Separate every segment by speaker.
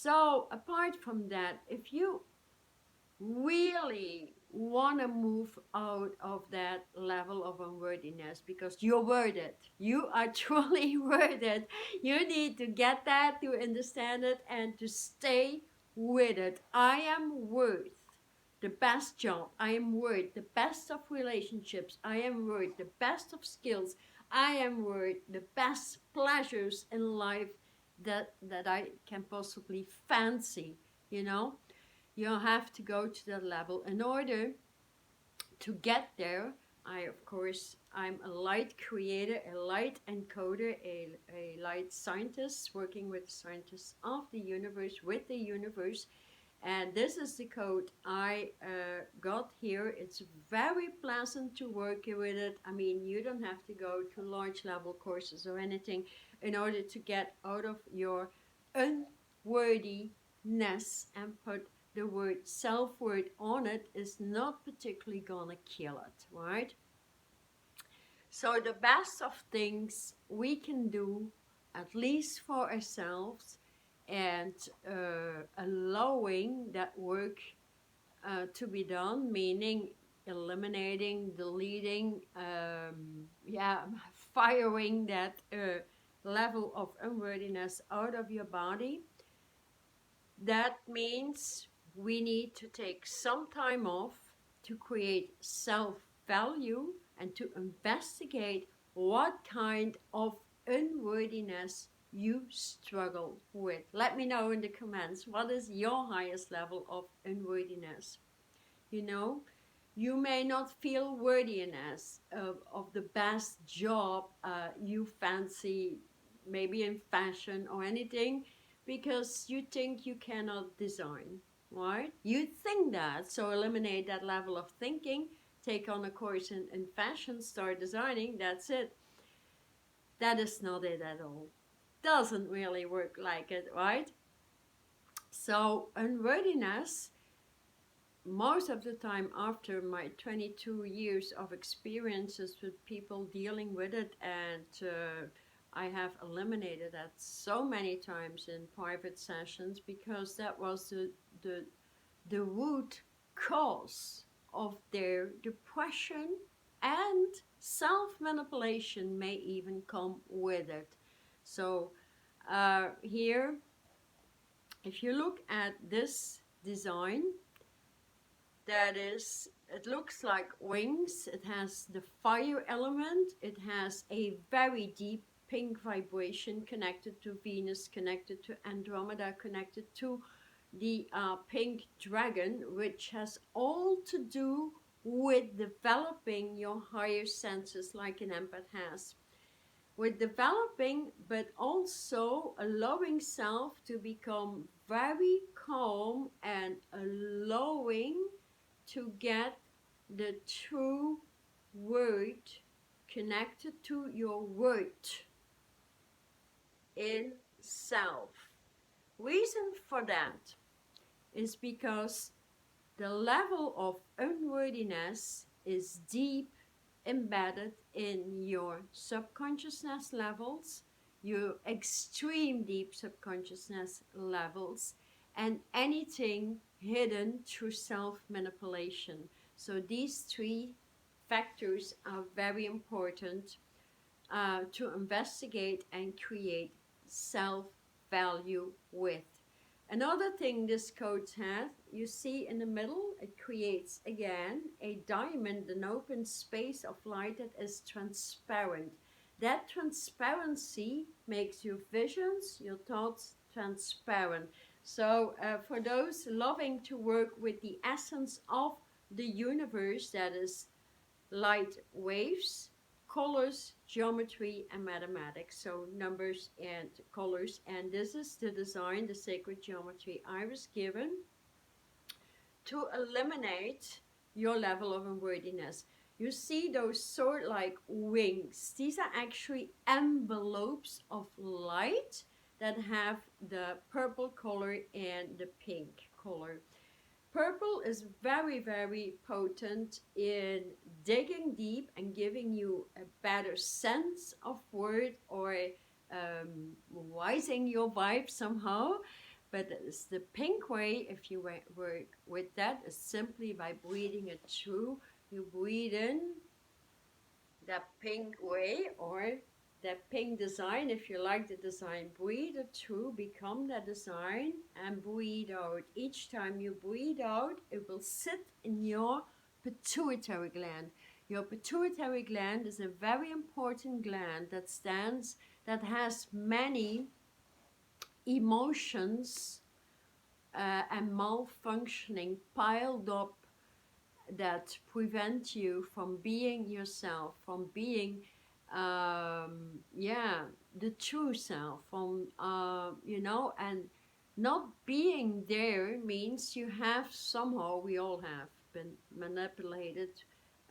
Speaker 1: So apart from that, if you really want to move out of that level of unworthiness, because you're worth it, you are truly worth it, you need to get that, to understand it, and to stay with it. I am worth the best job, I am worth the best of relationships, I am worth the best of skills, I am worth the best pleasures in life that I can possibly fancy, you know. You have to go to that level. In order to get there, of course, I'm a light creator, a light encoder, a light scientist, working with scientists of the universe, with the universe. And this is the code I got here. It's very pleasant to work with it. I mean, you don't have to go to large level courses or anything in order to get out of your unworthiness and put the word self-worth on it. Is not particularly gonna kill it, right? So the best of things we can do, at least for ourselves, and allowing that work to be done, meaning eliminating, deleting, firing that level of unworthiness out of your body. That means we need to take some time off to create self-value and to investigate what kind of unworthiness you struggle with. Let me know in the comments, what is your highest level of unworthiness? You know, you may not feel worthiness of the best job you fancy, maybe in fashion or anything, because you think you cannot design, right? You think that, so eliminate that level of thinking, take on a course in fashion, start designing, that's it. That is not it at all. Doesn't really work like it, right? So unworthiness, most of the time after my 22 years of experiences with people dealing with it, and I have eliminated that so many times in private sessions, because that was the root cause of their depression, and self-manipulation may even come with it. So here, if you look at this design, that is, it looks like wings, it has the fire element, it has a very deep pink vibration connected to Venus, connected to Andromeda, connected to the pink dragon, which has all to do with developing your higher senses like an empath has. With developing, but also allowing self to become very calm and allowing to get the true word connected to your worth in self. Reason for that is because the level of unworthiness is deep embedded in your subconsciousness levels, your extreme deep subconsciousness levels, and anything hidden through self-manipulation. So these three factors are very important to investigate and create self-value with. Another thing this code has, you see in the middle, it creates again a diamond, an open space of light that is transparent. That transparency makes your visions, your thoughts transparent. So for those loving to work with the essence of the universe, that is light waves, colors, geometry, and mathematics. So numbers and colors. And this is the design, the sacred geometry I was given to eliminate your level of unworthiness. You see those sort like wings. These are actually envelopes of light that have the purple color and the pink color. Purple is very, very potent in digging deep and giving you a better sense of word, or rising your vibe somehow. But it's the pink way, if you work with that, is simply by breathing it through. You breathe in that pink way, or that pink design. If you like the design, breathe it through, become that design, and breathe out. Each time you breathe out, it will sit in your pituitary gland. Your pituitary gland is a very important gland that has many emotions and malfunctioning piled up that prevent you from being yourself, from being, the true self, from, and not being there means you have somehow, we all have been manipulated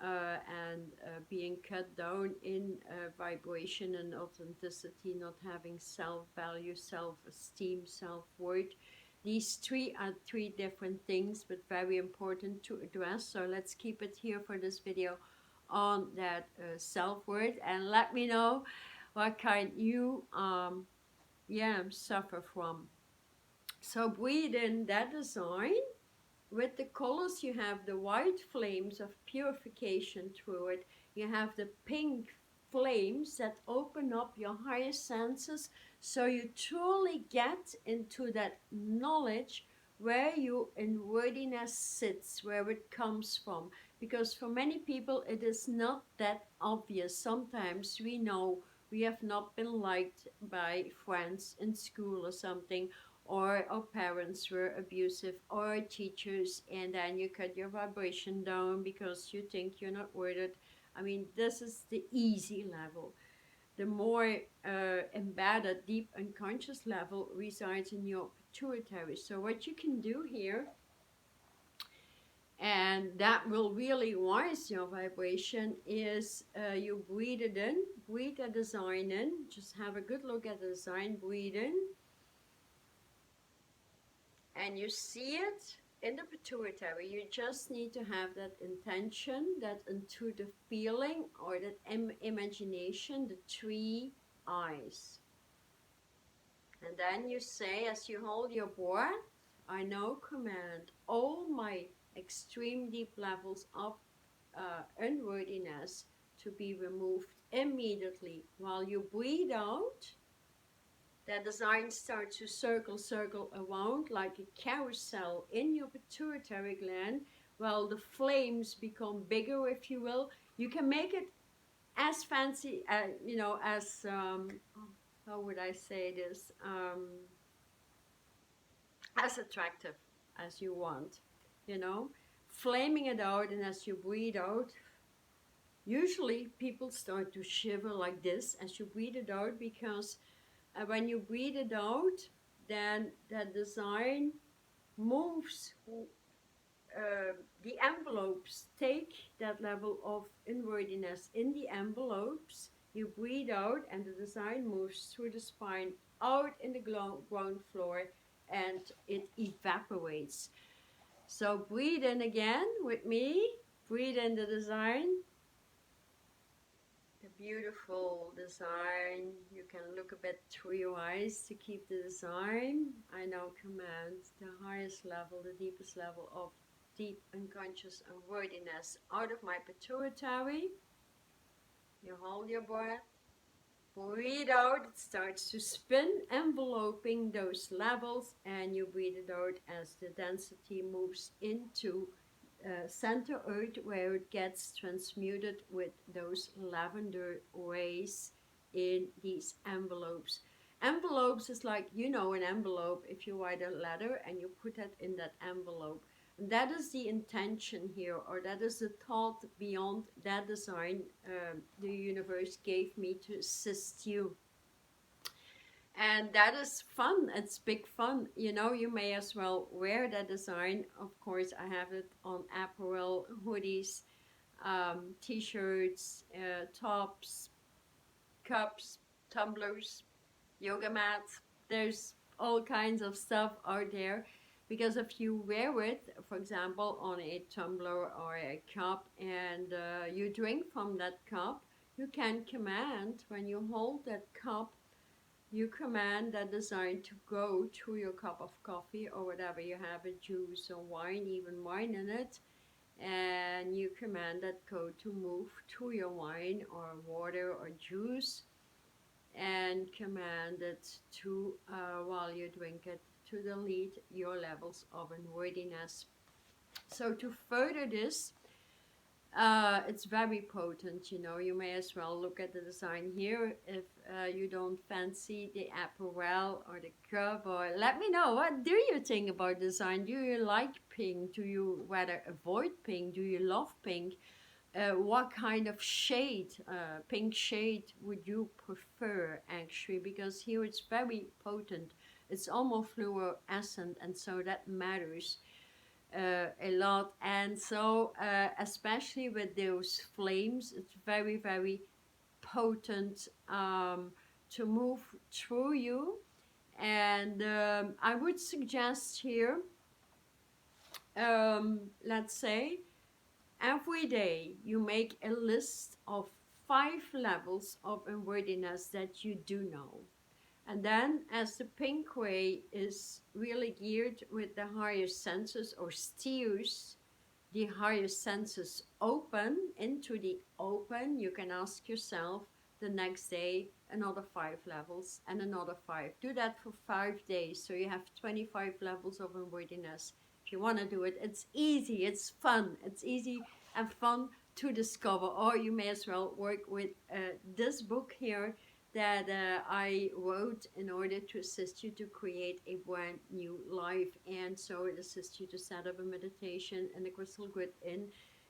Speaker 1: and being cut down in vibration and authenticity, not having self-value, self-esteem, self-worth. These three are three different things, but very important to address. So let's keep it here for this video on that self-worth, and let me know what kind you suffer from. So breathe in that design. With the colors, you have the white flames of purification through it. You have the pink flames that open up your higher senses, so you truly get into that knowledge where your unworthiness sits, where it comes from. Because for many people, it is not that obvious. Sometimes we know we have not been liked by friends in school or something, or our parents were abusive, or teachers, and then you cut your vibration down because you think you're not worth it. I mean, this is the easy level. The more embedded, deep unconscious level resides in your pituitary. So what you can do here, and that will really rise your vibration, is you breathe it in, breathe a design in, just have a good look at the design, breathe in, and you see it in the pituitary. You just need to have that intention, that intuitive feeling, or that imagination, the three eyes. And then you say, as you hold your breath, I now command all my extreme deep levels of unworthiness to be removed immediately. While you breathe out, that design starts to circle around like a carousel in your pituitary gland, while the flames become bigger, if you will. You can make it as fancy, as, how would I say this, as attractive as you want, flaming it out. And as you breathe out, usually people start to shiver like this as you breathe it out, because when you breathe it out, then that design moves. The envelopes take that level of unworthiness in the envelopes. You breathe out, and the design moves through the spine, out in the ground floor, and it evaporates. So breathe in again with me. Breathe in the design. The beautiful design. You can look a bit through your eyes to keep the design. I now command the highest level, the deepest level of deep unconscious unworthiness out of my pituitary. You hold your breath. Breathe out. It starts to spin, enveloping those levels, and you breathe it out as the density moves into center earth, where it gets transmuted with those lavender rays in these envelopes. Envelopes is like, an envelope, if you write a letter and you put it in that envelope. And that is the intention here, or that is the thought beyond that design the universe gave me to assist you. And that is fun. It's big fun. You may as well wear that design. Of course, I have it on apparel, hoodies, t-shirts, tops, cups, tumblers, yoga mats. There's all kinds of stuff out there. Because if you wear it, for example, on a tumbler or a cup, and you drink from that cup, you can command, when you hold that cup, you command that design to go to your cup of coffee or whatever you have, a juice or wine, even wine in it, and you command that code to move to your wine or water or juice, and command it to, while you drink it, to delete your levels of unworthiness. So to further this, it's very potent, you know. You may as well look at the design here if you don't fancy the apparel or the cup. Or let me know, what do you think about design? Do you like pink? Do you rather avoid pink? Do you love pink? What kind of shade, pink shade, would you prefer actually? Because here it's very potent. It's almost fluorescent, and so that matters a lot. And so especially with those flames, it's very, very potent to move through you. And I would suggest here, let's say, every day you make a list of 5 levels of unworthiness that you do know. And then, as the pink way is really geared with the higher senses, or steers the higher senses open into the open, you can ask yourself the next day another 5 levels and another 5. Do that for 5 days, so you have 25 levels of unworthiness. If you want to do it, it's easy, it's fun, it's easy and fun to discover. Or you may as well work with this book here that I wrote in order to assist you to create a brand new life. And so it assists you to set up a meditation and a crystal grid in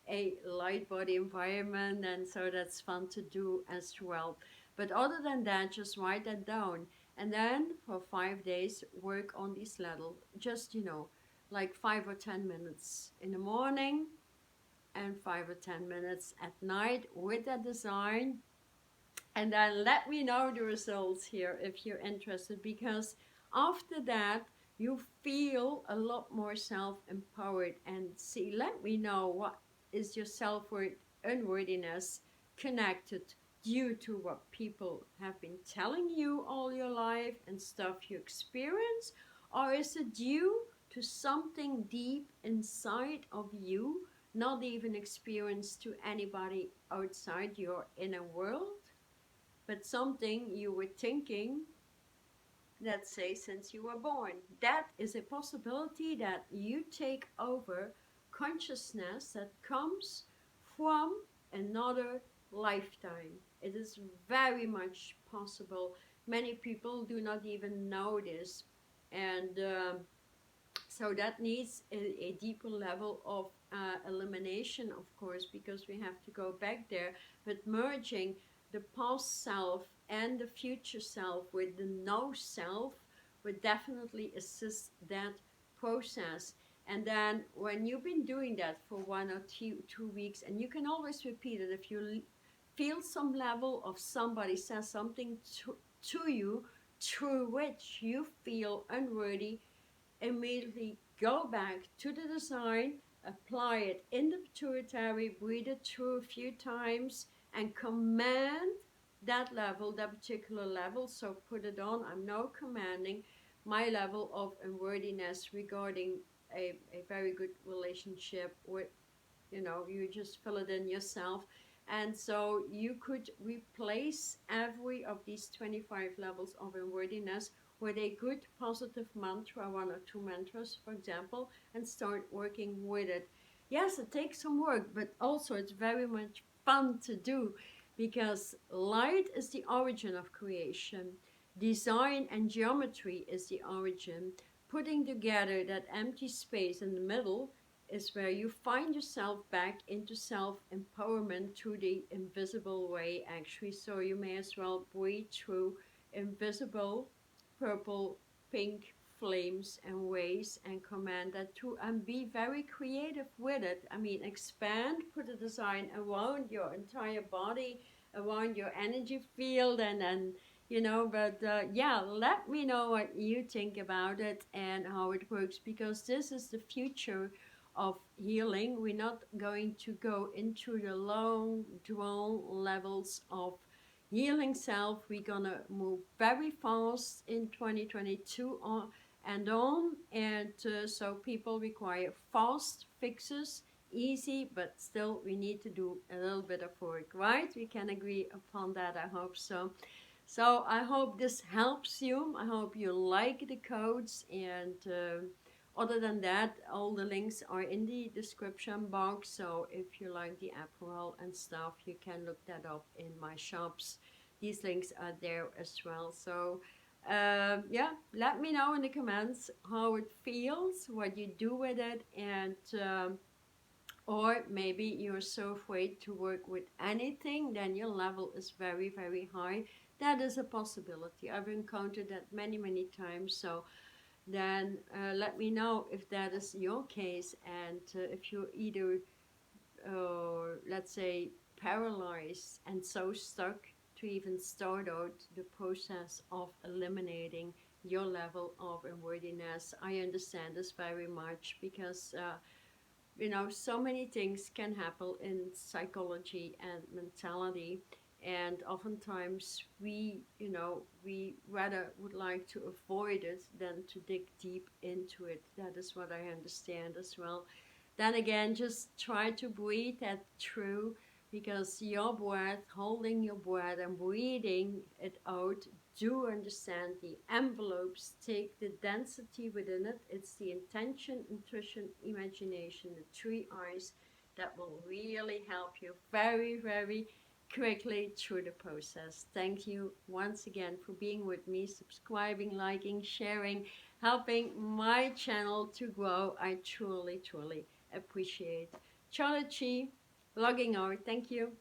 Speaker 1: a light body environment, and so that's fun to do as well. But other than that, just write that down, and then for 5 days work on this level. Just, you know, like 5 or 10 minutes in the morning and 5 or 10 minutes at night with that design. And then let me know the results here if you're interested, because after that you feel a lot more self-empowered. And see, let me know, what is your self-worth unworthiness connected due to what people have been telling you all your life and stuff you experience, or is it due to something deep inside of you, not even experienced to anybody outside your inner world, but something you were thinking, let's say, since you were born? That is a possibility, that you take over consciousness that comes from another lifetime. It is very much possible. Many people do not even know this. And so that needs a deeper level of elimination, of course, because we have to go back there. But merging the past self and the future self with the no self would definitely assist that process. And then when you've been doing that for 1 or 2 weeks, and you can always repeat it, if you feel some level of somebody says something to you through which you feel unworthy, immediately go back to the design, apply it in the pituitary, breathe it through a few times, and command that level, that particular level. So put it on. I'm now commanding my level of unworthiness regarding a very good relationship with, you know, you just fill it in yourself. And so you could replace every of these 25 levels of unworthiness with a good positive mantra, 1 or 2 mantras, for example, and start working with it. Yes, it takes some work, but also it's very much fun to do, because light is the origin of creation. Design and geometry is the origin. Putting together that empty space in the middle is where you find yourself back into self-empowerment through the invisible way, actually. So you may as well breathe through invisible purple, pink flames and ways, and command that too, and be very creative with it. I mean, expand, put a design around your entire body, around your energy field, and you know. But yeah, let me know what you think about it and how it works, because this is the future of healing. We're not going to go into the long drawn levels of, healing self. We're gonna move very fast in 2022 on and on, and so people require fast fixes, easy, but still we need to do a little bit of work, right? We can agree upon that, I hope so. So I hope this helps you. I hope you like the codes, and other than that, all the links are in the description box. So if you like the apparel and stuff, you can look that up in my shops. These links are there as well. So yeah, let me know in the comments how it feels, what you do with it, and or maybe you're so afraid to work with anything, then your level is very, very high. That is a possibility. I've encountered that many, many times. So then let me know if that is your case, and if you're either, let's say, paralyzed and so stuck to even start out the process of eliminating your level of unworthiness. I understand this very much because so many things can happen in psychology and mentality, and oftentimes we rather would like to avoid it than to dig deep into it. That is what I understand as well. Then again, just try to breathe that through, because your breath, holding your breath and breathing it out, do understand the envelopes, take the density within it. It's the intention, intuition, imagination, the three I's that will really help you very, very quickly through the process. Thank you once again for being with me, subscribing, liking, sharing, helping my channel to grow. I truly, truly appreciate. Charlotte Chi, logging out. Thank you.